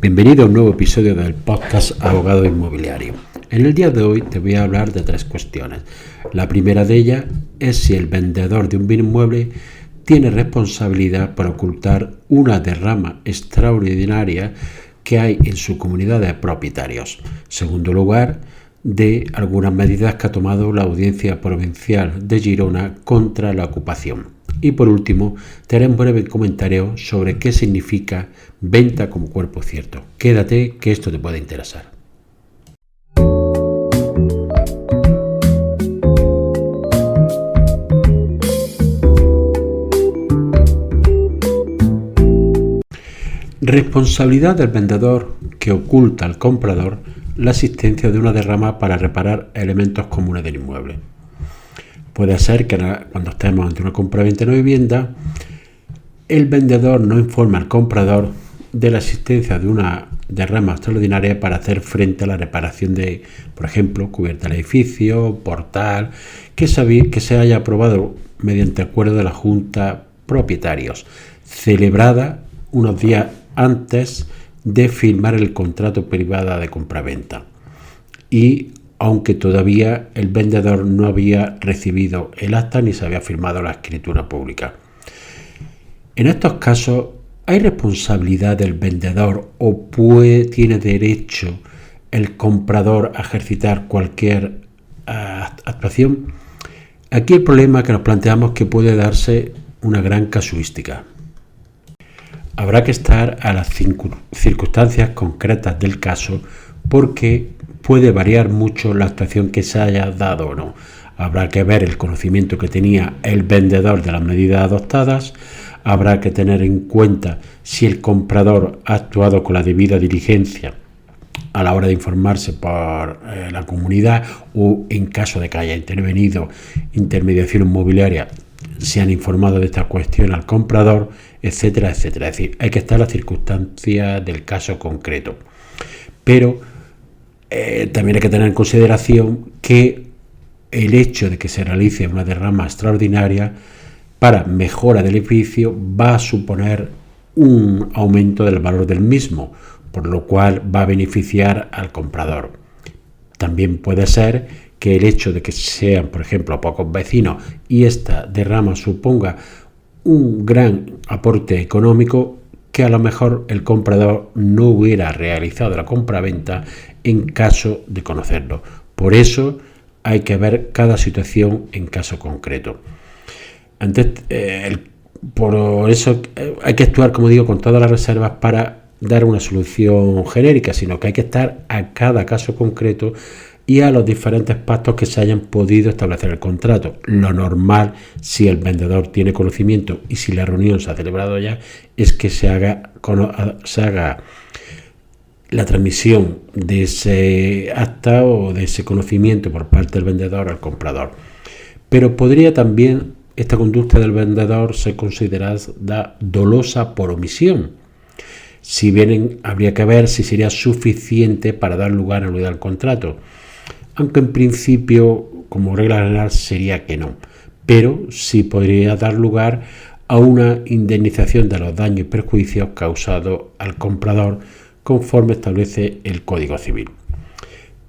Bienvenido a un nuevo episodio del podcast Abogado Inmobiliario. En el día de hoy te voy a hablar de tres cuestiones. La primera de ellas es si el vendedor de un bien inmueble tiene responsabilidad por ocultar una derrama extraordinaria que hay en su comunidad de propietarios. En segundo lugar, de algunas medidas que ha tomado la Audiencia Provincial de Girona contra la ocupación. Y por último, te haré un breve comentario sobre qué significa venta como cuerpo cierto. Quédate, que esto te puede interesar. Responsabilidad del vendedor que oculta al comprador la existencia de una derrama para reparar elementos comunes del inmueble. Puede ser que cuando estemos ante una compraventa de una vivienda, el vendedor no informa al comprador de la existencia de una derrama extraordinaria para hacer frente a la reparación de, por ejemplo, cubierta del edificio, portal, que se haya aprobado mediante acuerdo de la Junta Propietarios, celebrada unos días antes de firmar el contrato privado de compraventa. Y aunque todavía el vendedor no había recibido el acta ni se había firmado la escritura pública. En estos casos, ¿hay responsabilidad del vendedor o tiene derecho el comprador a ejercitar cualquier actuación? Aquí el problema que nos planteamos es que puede darse una gran casuística. Habrá que estar a las circunstancias concretas del caso porque puede variar mucho la actuación que se haya dado o no. Habrá que ver el conocimiento que tenía el vendedor de las medidas adoptadas, habrá que tener en cuenta si el comprador ha actuado con la debida diligencia a la hora de informarse por la comunidad o en caso de que haya intervenido intermediación inmobiliaria, se han informado de esta cuestión al comprador, etcétera, etcétera. Es decir, hay que estar en las circunstancias del caso concreto. Pero también hay que tener en consideración que el hecho de que se realice una derrama extraordinaria para mejora del edificio va a suponer un aumento del valor del mismo, por lo cual va a beneficiar al comprador. También puede ser que el hecho de que sean, por ejemplo, pocos vecinos y esta derrama suponga un gran aporte económico que a lo mejor el comprador no hubiera realizado la compraventa en caso de conocerlo. Por eso hay que ver cada situación en caso concreto. Por eso hay que actuar, como digo, con todas las reservas para dar una solución genérica, sino que hay que estar a cada caso concreto y a los diferentes pactos que se hayan podido establecer en el contrato. Lo normal, si el vendedor tiene conocimiento y si la reunión se ha celebrado ya, es que se haga la transmisión de ese acta o de ese conocimiento por parte del vendedor al comprador. Pero podría también esta conducta del vendedor ser considerada dolosa por omisión. Si bien habría que ver si sería suficiente para dar lugar a la nulidad del contrato, aunque en principio, como regla general, sería que no, pero sí podría dar lugar a una indemnización de los daños y perjuicios causados al comprador conforme establece el Código Civil.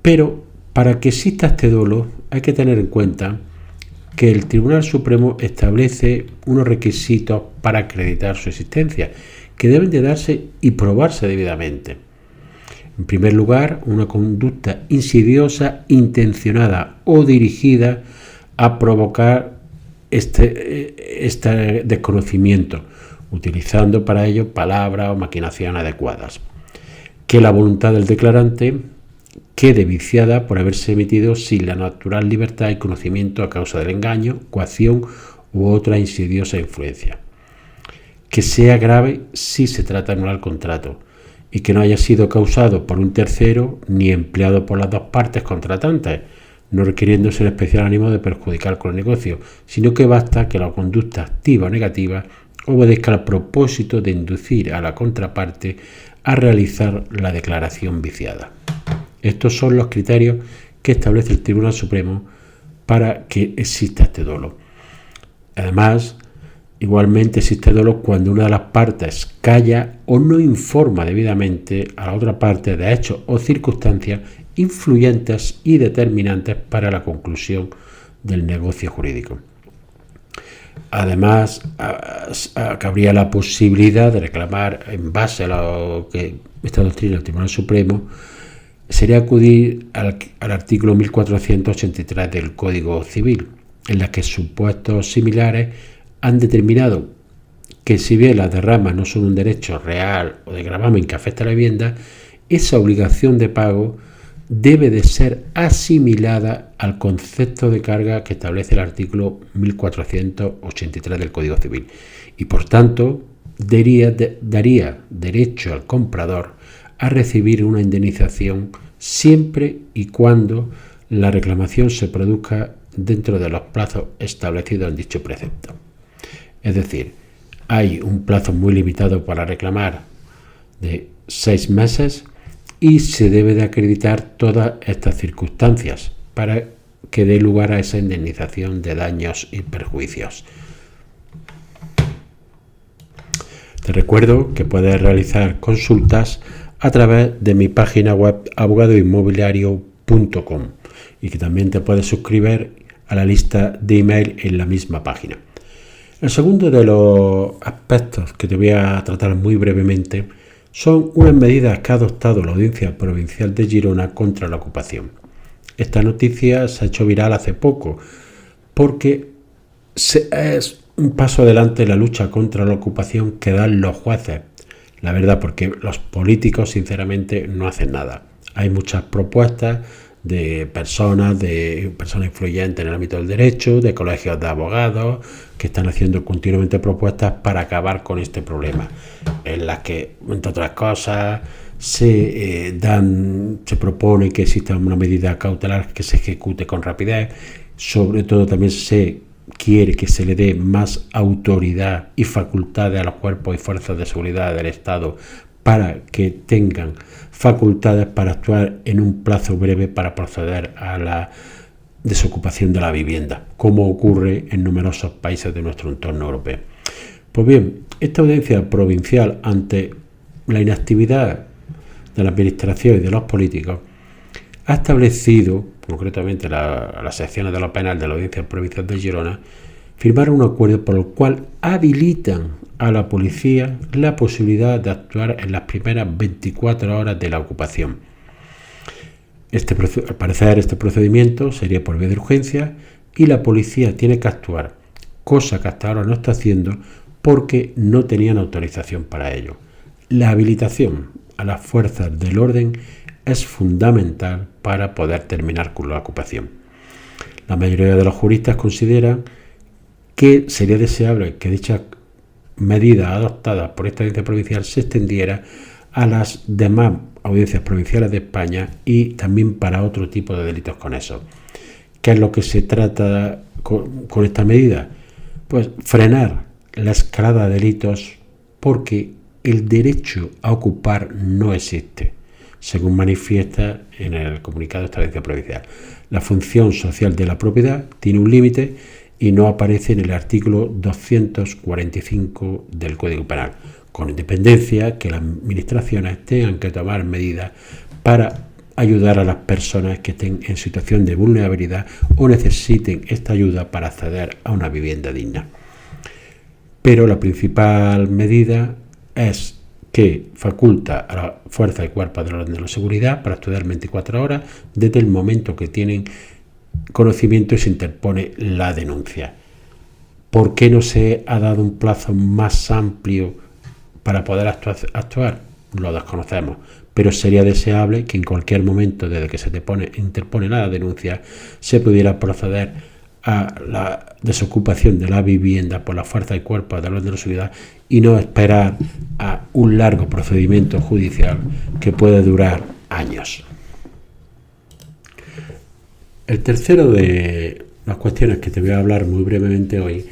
Pero para que exista este dolo hay que tener en cuenta que el Tribunal Supremo establece unos requisitos para acreditar su existencia, que deben de darse y probarse debidamente. En primer lugar, una conducta insidiosa, intencionada o dirigida a provocar este desconocimiento, utilizando para ello palabras o maquinaciones adecuadas. Que la voluntad del declarante quede viciada por haberse emitido sin la natural libertad y conocimiento a causa del engaño, coacción u otra insidiosa influencia. Que sea grave si se trata de anular el contrato y que no haya sido causado por un tercero ni empleado por las dos partes contratantes, no requiriéndose el especial ánimo de perjudicar con el negocio, sino que basta que la conducta activa o negativa obedezca al propósito de inducir a la contraparte a realizar la declaración viciada. Estos son los criterios que establece el Tribunal Supremo para que exista este dolo. Además, Igualmente existe dolo cuando una de las partes calla o no informa debidamente a la otra parte de hechos o circunstancias influyentes y determinantes para la conclusión del negocio jurídico. Además, cabría la posibilidad de reclamar, en base a lo que esta doctrina del Tribunal Supremo, sería acudir al artículo 1483 del Código Civil, en la que supuestos similares han determinado que si bien las derramas no son un derecho real o de gravamen que afecta a la vivienda, esa obligación de pago debe de ser asimilada al concepto de carga que establece el artículo 1483 del Código Civil y por tanto daría derecho al comprador a recibir una indemnización siempre y cuando la reclamación se produzca dentro de los plazos establecidos en dicho precepto. Es decir, hay un plazo muy limitado para reclamar de 6 meses y se debe de acreditar todas estas circunstancias para que dé lugar a esa indemnización de daños y perjuicios. Te recuerdo que puedes realizar consultas a través de mi página web abogadoinmobiliario.com y que también te puedes suscribir a la lista de email en la misma página. El segundo de los aspectos que te voy a tratar muy brevemente son unas medidas que ha adoptado la Audiencia Provincial de Girona contra la ocupación. Esta noticia se ha hecho viral hace poco porque es un paso adelante en la lucha contra la ocupación que dan los jueces. La verdad, porque los políticos sinceramente no hacen nada. Hay muchas propuestas de personas influyentes en el ámbito del derecho, de colegios de abogados, que están haciendo continuamente propuestas para acabar con este problema, en las que, entre otras cosas, se propone que exista una medida cautelar que se ejecute con rapidez. Sobre todo también se quiere que se le dé más autoridad y facultades a los cuerpos y fuerzas de seguridad del Estado para que tengan facultades para actuar en un plazo breve para proceder a la desocupación de la vivienda, como ocurre en numerosos países de nuestro entorno europeo. Pues bien, esta audiencia provincial, ante la inactividad de la administración y de los políticos, ha establecido, concretamente las secciones de lo penal de la Audiencia Provincial de Girona, firmaron un acuerdo por el cual habilitan a la policía la posibilidad de actuar en las primeras 24 horas de la ocupación. Al parecer, este procedimiento sería por vía de urgencia y la policía tiene que actuar, cosa que hasta ahora no está haciendo porque no tenían autorización para ello. La habilitación a las fuerzas del orden es fundamental para poder terminar con la ocupación. La mayoría de los juristas consideran que sería deseable que dicha medida adoptada por esta audiencia provincial se extendiera a las demás audiencias provinciales de España y también para otro tipo de delitos con eso. ¿Qué es lo que se trata con esta medida? Pues frenar la escalada de delitos porque el derecho a ocupar no existe, según manifiesta en el comunicado de esta audiencia provincial. La función social de la propiedad tiene un límite y no aparece en el artículo 245 del Código Penal, con independencia que las administraciones tengan que tomar medidas para ayudar a las personas que estén en situación de vulnerabilidad o necesiten esta ayuda para acceder a una vivienda digna. Pero la principal medida es que faculta a la fuerza y cuerpos del orden de la seguridad para estudiar 24 horas desde el momento que tienen conocimiento y se interpone la denuncia. ¿Por qué no se ha dado un plazo más amplio para poder actuar? Lo desconocemos, pero sería deseable que en cualquier momento desde que se interpone la denuncia se pudiera proceder a la desocupación de la vivienda por la fuerza y cuerpos del orden de la seguridad y no esperar a un largo procedimiento judicial que puede durar años. El tercero de las cuestiones que te voy a hablar muy brevemente hoy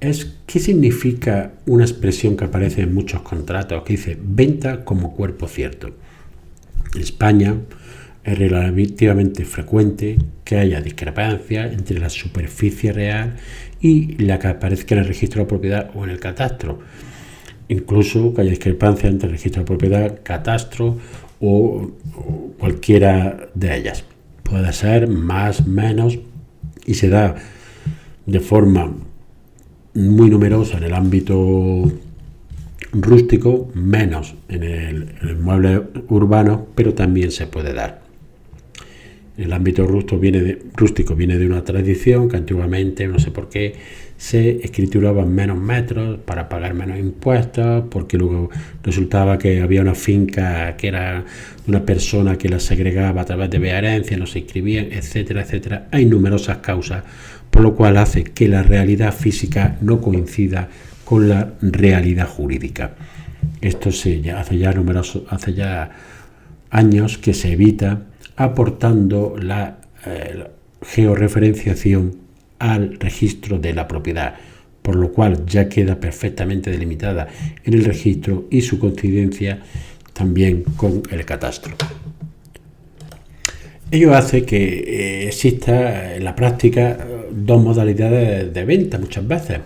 es qué significa una expresión que aparece en muchos contratos que dice venta como cuerpo cierto. En España Es relativamente frecuente que haya discrepancias entre la superficie real y la que aparezca en el registro de propiedad o en el catastro. Incluso que haya discrepancias entre el registro de propiedad, catastro o cualquiera de ellas. Puede ser más, menos, y se da de forma muy numerosa en el ámbito rústico, menos en el inmueble urbano, pero también se puede dar. El ámbito rústico viene de una tradición que antiguamente, no sé por qué, se escrituraban menos metros para pagar menos impuestos, porque luego resultaba que había una finca que era de una persona que la segregaba a través de herencia, no se inscribían, etcétera, etcétera. Hay numerosas causas, por lo cual hace que la realidad física no coincida con la realidad jurídica. Esto hace ya años que se evita aportando la georreferenciación al registro de la propiedad, por lo cual ya queda perfectamente delimitada en el registro y su coincidencia también con el catastro. Ello hace que exista en la práctica dos modalidades de venta muchas veces.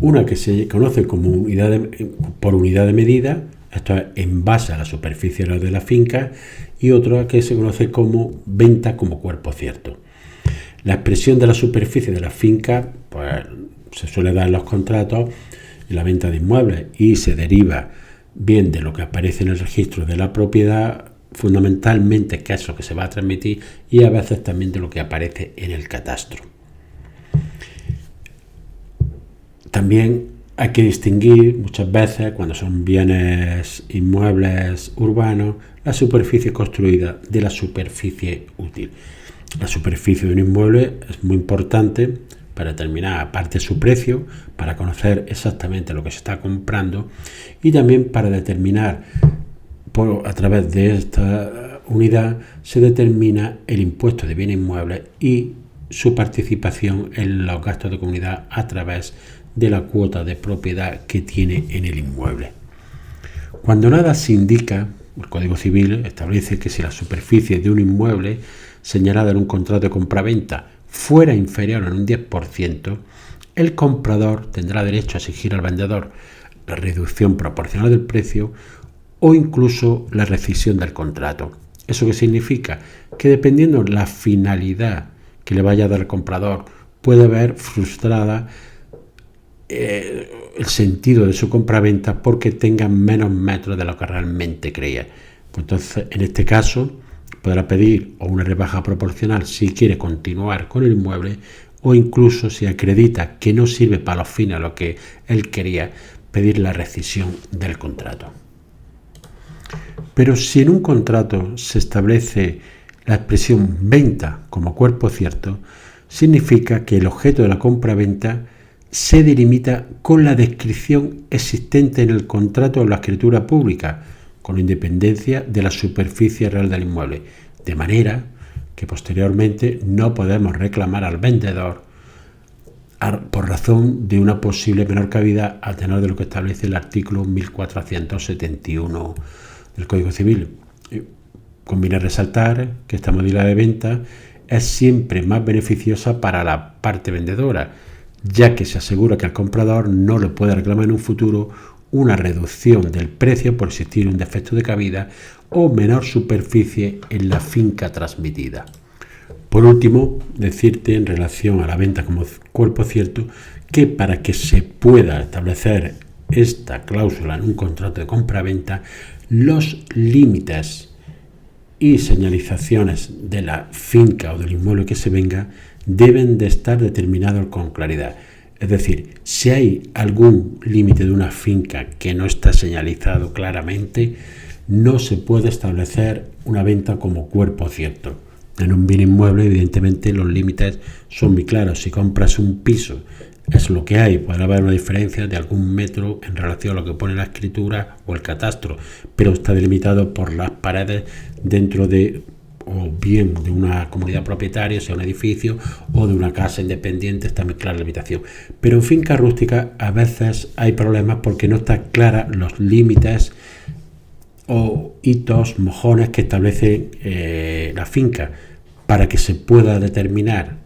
Una que se conoce como por unidad de medida, esto es en base a la superficie de la finca, y otra que se conoce como venta como cuerpo cierto. La expresión de la superficie de la finca pues, se suele dar en los contratos en la venta de inmuebles y se deriva bien de lo que aparece en el registro de la propiedad, fundamentalmente que es lo que se va a transmitir, y a veces también de lo que aparece en el catastro. También hay que distinguir muchas veces, cuando son bienes inmuebles urbanos, la superficie construida de la superficie útil. La superficie de un inmueble es muy importante para determinar, aparte su precio, para conocer exactamente lo que se está comprando, y también para determinar, a través de esta unidad, se determina el impuesto de bienes inmuebles y su participación en los gastos de comunidad a través de la cuota de propiedad que tiene en el inmueble. Cuando nada se indica, el Código Civil establece que si la superficie de un inmueble señalada en un contrato de compraventa fuera inferior en un 10%, el comprador tendrá derecho a exigir al vendedor la reducción proporcional del precio o incluso la rescisión del contrato. ¿Eso qué significa? Que dependiendo de la finalidad que le vaya a dar el comprador, puede ver frustrada el sentido de su compraventa porque tengan menos metros de lo que realmente creía. Pues entonces, en este caso, podrá pedir o una rebaja proporcional si quiere continuar con el inmueble, o incluso si acredita que no sirve para los fines a lo que él quería, pedir la rescisión del contrato. Pero si en un contrato se establece la expresión venta como cuerpo cierto, significa que el objeto de la compraventa se delimita con la descripción existente en el contrato o la escritura pública, con independencia de la superficie real del inmueble, de manera que posteriormente no podemos reclamar al vendedor por razón de una posible menor cabida a tenor de lo que establece el artículo 1471 del Código Civil. Conviene resaltar que esta modalidad de venta es siempre más beneficiosa para la parte vendedora, ya que se asegura que el comprador no le puede reclamar en un futuro una reducción del precio por existir un defecto de cabida o menor superficie en la finca transmitida. Por último, decirte en relación a la venta como cuerpo cierto que para que se pueda establecer esta cláusula en un contrato de compra-venta, los límites y señalizaciones de la finca o del inmueble que se venga deben de estar determinados con claridad. Es decir, si hay algún límite de una finca que no está señalizado claramente, no se puede establecer una venta como cuerpo cierto. En un bien inmueble, evidentemente, los límites son muy claros. Si compras un piso, es lo que hay. Podrá haber una diferencia de algún metro en relación a lo que pone la escritura o el catastro, pero está delimitado por las paredes dentro de, o bien de una comunidad propietaria, sea un edificio, o de una casa independiente, está muy clara la limitación. Pero en finca rústica a veces hay problemas porque no están claros los límites o hitos, mojones que establecen la finca para que se pueda determinar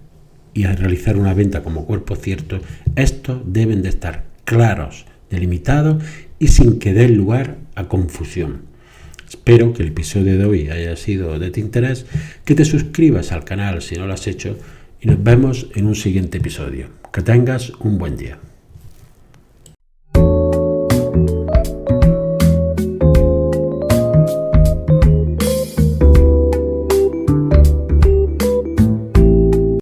y realizar una venta como cuerpo cierto, estos deben de estar claros, delimitados y sin que den lugar a confusión. Espero que el episodio de hoy haya sido de tu interés, que te suscribas al canal si no lo has hecho y nos vemos en un siguiente episodio. Que tengas un buen día.